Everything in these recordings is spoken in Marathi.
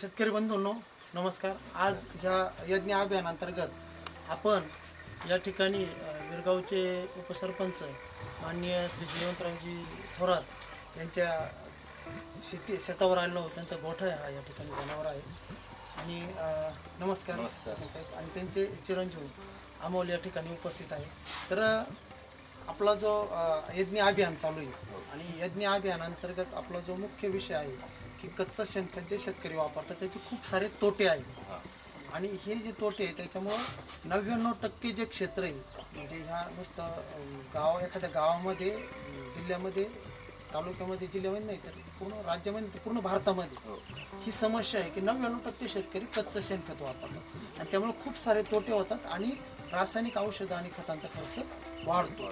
शेतकरी बंधूंनो नमस्कार। आज ह्या यज्ञ अभियानांतर्गत आपण या ठिकाणी विरगावचे उपसरपंच माननीय श्री जयवंतरावजी थोरात यांच्या शेतावर आलो। त्यांचा गोठा हा या ठिकाणी जनावर आहे आणि नमस्कार साहेब आणि त्यांचे चिरंजीव अमोल या ठिकाणी उपस्थित आहे। तर आपला जो यज्ञ अभियान चालू आहे आणि यज्ञ अभियानांतर्गत आपला जो मुख्य विषय आहे की कच्चं शेणखत जे शेतकरी वापरतात त्याचे खूप सारे तोटे आहेत आणि हे जे तोटे आहे त्याच्यामुळं 99% जे क्षेत्र आहे म्हणजे ह्या नुसतं एखाद्या गावामध्ये जिल्ह्यामध्ये तालुक्यामध्ये जिल्ह्यामध्ये नाही तर पूर्ण राज्यामध्ये पूर्ण भारतामध्ये ही समस्या आहे की 99% शेतकरी कच्चं शेणखत वापरतात आणि त्यामुळे खूप सारे तोटे होतात आणि रासायनिक औषधं आणि खतांचा खर्च वाढतो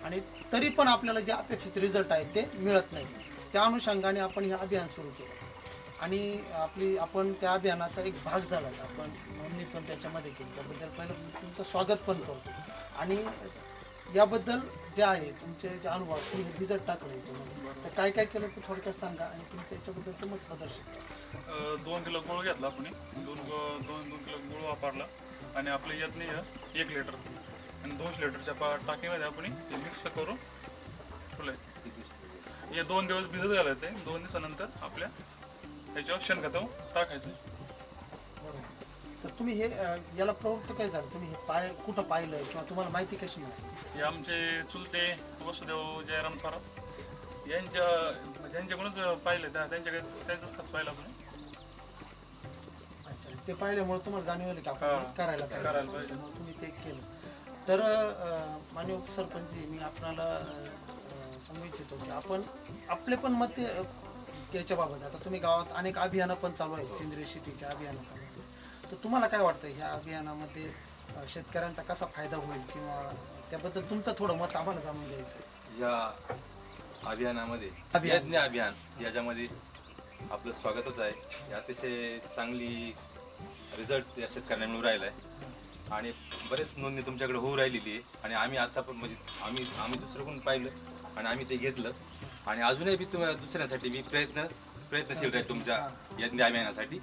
आणि तरी पण आपल्याला जे अपेक्षित रिझल्ट आहेत ते मिळत नाही। त्या अनुषंगाने आपण हे अभियान सुरू केलं आणि आपण त्या अभियानाचा एक भाग झाला। आपण नोंदणी पण त्याच्यामध्ये केली, त्याबद्दल पहिलं तुमचं स्वागत पण करतो आणि याबद्दल जे आहे तुमचे जे अनुभव तुम्ही रिझल्ट टाकले याच्यामध्ये तर काय केलं ते थोडक्यात सांगा आणि तुमच्या याच्याबद्दल मत प्रदर्शित करा। 2 किलो गुळ घेतला आपण, 2 किलो गुळ वापरला आणि आपलं यज्ञ 1 लिटर आणि 200 लिटरच्या टाकीमध्ये आपण ते मिक्स करून ठेवलंय। हे 2 दिवस भिजत घालायचे, 2 दिवसानंतर आपल्या ह्याच्यावर शेणखतावर टाकायचं। तर तुम्ही हे याला प्रवृत्त काय झालं, तुम्ही हे कुठं पाहिलं किंवा तुम्हाला माहिती कशी मिळाली? हे आमचे चुलते वसुदेव जयराम थोरात यांच्याकडूनच पाहिलं, त्यांचंच खत पाहिलं आपण। अच्छा, ते पाहिल्यामुळे तुम्हाला जाणवलं की आपण करायला पाहिजे, तुम्ही ते केलं। तर माननीय उपसरपंच मी आपणाला सांगू इच्छितो की आपण आपले पण मत याच्याबाबत, आता तुम्ही गावात अनेक अभियानं पण चालू आहेत, सेंद्रिय शेतीच्या अभियानं चालू आहेत, तर तुम्हाला काय वाटतं ह्या अभियानामध्ये शेतकऱ्यांचा कसा फायदा होईल किंवा त्याबद्दल तुमचं थोडं मत आम्हाला जाणून घ्यायचं। या अभियानामध्ये यज्ञ अभियान याच्यामध्ये आपलं स्वागतच आहे। ही अतिशय चांगली रिझल्ट या शेतकऱ्यांना मिळून राहिला आहे आणि बरेच नोंदणी तुमच्याकडे होऊ राहिलेली आहे आणि आम्ही आता पण म्हणजे आम्ही दुसरं पाहिलं आणि आम्ही ते घेतलं आणि अजूनही तुम्हाला दुसऱ्यासाठी मी प्रयत्नशील आहे तुमच्या यज्ञ अभियानासाठी।